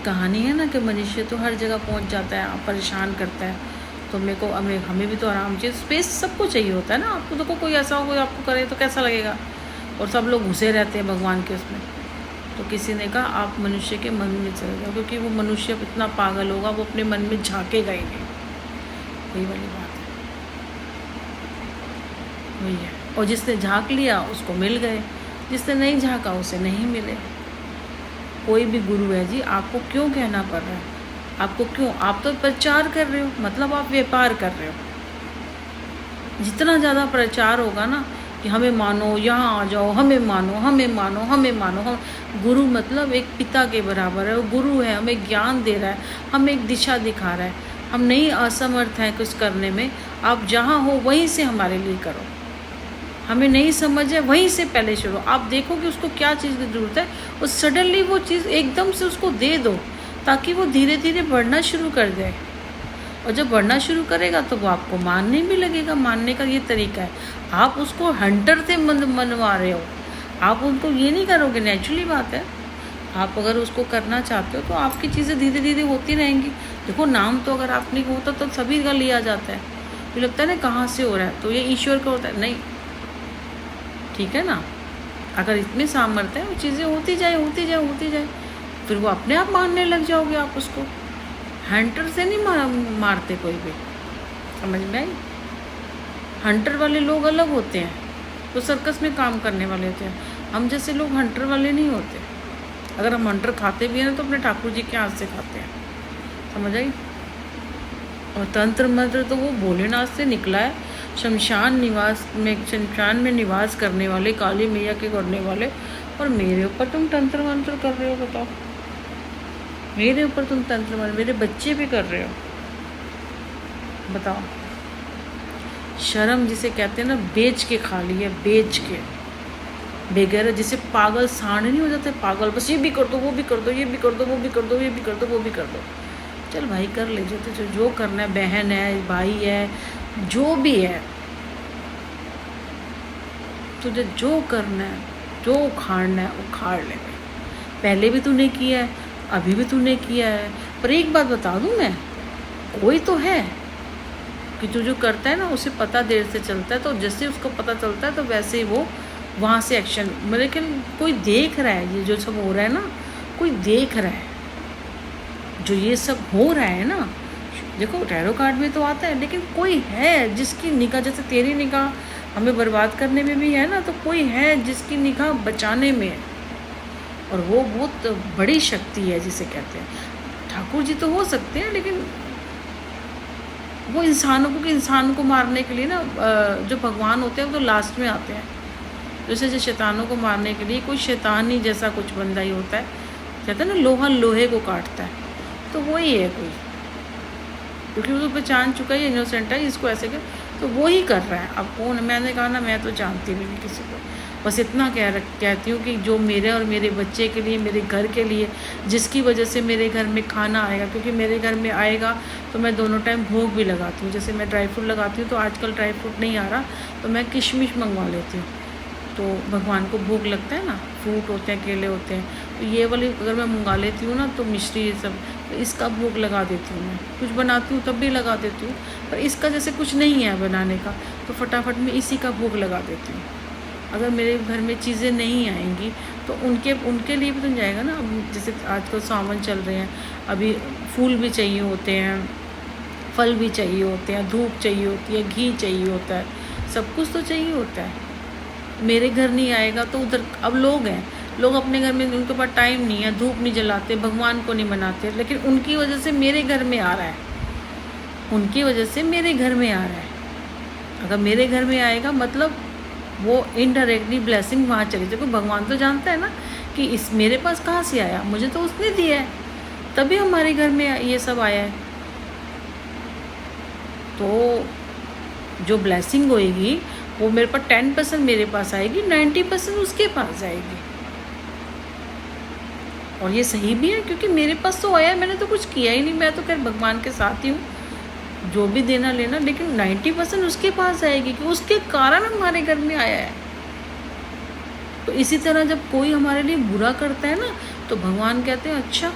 कहानी है ना कि मनुष्य तो हर जगह पहुंच जाता है, परेशान करता है। तो मेरे को हमें भी तो आराम चाहिए, स्पेस सबको चाहिए होता है ना। आपको देखो कोई ऐसा हो, कोई आपको करे तो कैसा लगेगा। और सब लोग घुसे रहते हैं भगवान के उसमें। तो किसी ने कहा आप मनुष्य के मन में चले जाओ, क्योंकि वो मनुष्य इतना पागल होगा, वो अपने मन में झाँकेगा ही नहीं। वही वाली बात है, वही है। और जिसने झाँक लिया उसको मिल गए, जिसने नहीं झाँका उसे नहीं मिले। कोई भी गुरु है जी, आपको क्यों कहना पड़ रहा है? आपको क्यों? आप तो प्रचार कर रहे हो, मतलब आप व्यापार कर रहे हो। जितना ज़्यादा प्रचार होगा ना कि हमें मानो, यहाँ आ जाओ, हमें मानो, हमें मानो, हमें मानो। हम गुरु मतलब एक पिता के बराबर है। वो गुरु है, हमें ज्ञान दे रहा है, हमें एक दिशा दिखा रहा है। हम नहीं असमर्थ हैं कुछ करने में। आप जहाँ हो वहीं से हमारे लिए करो। हमें नहीं समझ है, वहीं से पहले शुरू। आप देखो कि उसको क्या चीज़ की ज़रूरत है, और सडनली वो चीज़ एकदम से उसको दे दो, ताकि वो धीरे धीरे बढ़ना शुरू कर जाए। और जब बढ़ना शुरू करेगा तो वो आपको मानने भी लगेगा। मानने का ये तरीका है। आप उसको हंटर से मनवा रहे हो, आप उनको ये नहीं करोगे। नेचुरली बात है, आप अगर उसको करना चाहते हो तो आपकी चीज़ें धीरे धीरे होती रहेंगी। देखो नाम तो अगर आप नहीं होता तो सभी का लिया जाता है। ये लगता है ना कहाँ से हो रहा है, तो ये ईश्वर का होता है। नहीं, ठीक है ना। अगर इतने सामर्थ्य है, वो चीज़ें होती जाए, होती जाए, होती जाए, फिर वो अपने आप मानने लग जाओगे। आप उसको हंटर से नहीं मारते कोई भी, समझ में आई? हंटर वाले लोग अलग होते हैं, तो सर्कस में काम करने वाले होते हैं। हम जैसे लोग हंटर वाले नहीं होते। अगर हम हंटर खाते भी हैं ना तो अपने ठाकुर जी के हाथ से खाते हैं, समझ आई? और तंत्र मंत्र तो वो भोलेनाथ से निकला है। शमशान में निवास करने वाले, काली मैया के करने वाले, और मेरे ऊपर तुम तंत्र मंत्र कर रहे हो। बताओ, मेरे ऊपर तुम तंत्र मंत्र, मेरे बच्चे भी कर रहे हो। बताओ, शर्म जिसे कहते हैं ना, बेच के खा ली है, बेच के। बेगैर जिसे पागल सांड नहीं हो जाते, पागल बस ये भी कर दो, वो भी कर दो, ये भी कर दो, वो भी कर दो, ये भी कर दो, वो भी कर दो। चल भाई कर ले जो करना है, बहन है, भाई है, जो भी है, तुझे जो करना है, जो उखाड़ना है उखाड़ ले। पहले भी तूने किया है, अभी भी तूने किया है। पर एक बात बता दूं मैं, कोई तो है कि जो करता है ना उसे पता देर से चलता है। तो जैसे उसको पता चलता है तो वैसे ही वो वहाँ से एक्शन, लेकिन कोई देख रहा है। ये जो सब हो रहा है ना, कोई देख रहा है। जो ये सब हो रहा है ना, देखो टैरो कार्ड में तो आता है, लेकिन कोई है जिसकी निगाह, जैसे तेरी निगाह हमें बर्बाद करने में भी है ना, तो कोई है जिसकी निगाह बचाने में है। और वो बहुत बड़ी शक्ति है जिसे कहते हैं। ठाकुर जी तो हो सकते हैं, लेकिन वो इंसान को मारने के लिए ना, जो भगवान होते हैं वो तो लास्ट में आते हैं। जैसे शैतानों को मारने के लिए कोई शैतान ही जैसा कुछ बंदा ही होता है। कहते हैं ना लोहा लोहे को काटता है, तो वही है कोई, क्योंकि वो तो पहचान चुका है, इनोसेंट है, इसको ऐसे कर, तो वो ही कर रहा है। अब कौन, मैंने कहा ना, मैं तो जानती भी नहीं किसी को। बस इतना कहती हूँ कि जो मेरे और मेरे बच्चे के लिए, मेरे घर के लिए, जिसकी वजह से मेरे घर में खाना आएगा, क्योंकि मेरे घर में आएगा तो मैं दोनों टाइम भोग भी लगाती हूँ। जैसे मैं ड्राई फ्रूट लगाती हूँ, तो आजकल ड्राई फ्रूट नहीं आ रहा, तो मैं किशमिश मंगवा लेती हूँ। तो भगवान को भोग लगता है ना, फ्रूट होते हैं, केले होते हैं, तो ये वाली अगर मैं मंगा लेती हूँ ना, तो मिश्री ये सब, तो इसका भोग लगा देती हूँ। मैं कुछ बनाती हूँ तब भी लगा देती हूँ, पर इसका जैसे कुछ नहीं है बनाने का, तो फटाफट में इसी का भोग लगा देती हूँ। अगर मेरे घर में चीज़ें नहीं आएंगी तो उनके लिए भी तो जाएगा ना। अब जैसे आजकल सावन चल रहे हैं, अभी फूल भी चाहिए होते हैं, फल भी चाहिए होते हैं, धूप चाहिए होती है, घी चाहिए होता है, सब कुछ तो चाहिए होता है। मेरे घर नहीं आएगा तो उधर, अब लोग हैं, लोग अपने घर में, उनके पास टाइम नहीं है, धूप नहीं जलाते, भगवान को नहीं मनाते, लेकिन उनकी वजह से मेरे घर में आ रहा है, उनकी वजह से मेरे घर में आ रहा है। अगर मेरे घर में आएगा मतलब वो इनडायरेक्टली ब्लेसिंग वहाँ चली जाए। भगवान तो जानता है ना कि इस मेरे पास कहाँ से आया, मुझे तो उसने दिया है, तभी हमारे घर में ये सब आया है। तो जो ब्लेसिंग होएगी वो मेरे पास 10% मेरे पास आएगी, 90% उसके पास जाएगी। और ये सही भी है, क्योंकि मेरे पास तो आया है, मैंने तो कुछ किया ही नहीं, मैं तो खैर भगवान के साथ ही हूँ, जो भी देना लेना, लेकिन 90% उसके पास आएगी कि उसके कारण हमारे घर में आया है। तो इसी तरह जब कोई हमारे लिए बुरा करता है ना, तो भगवान कहते हैं अच्छा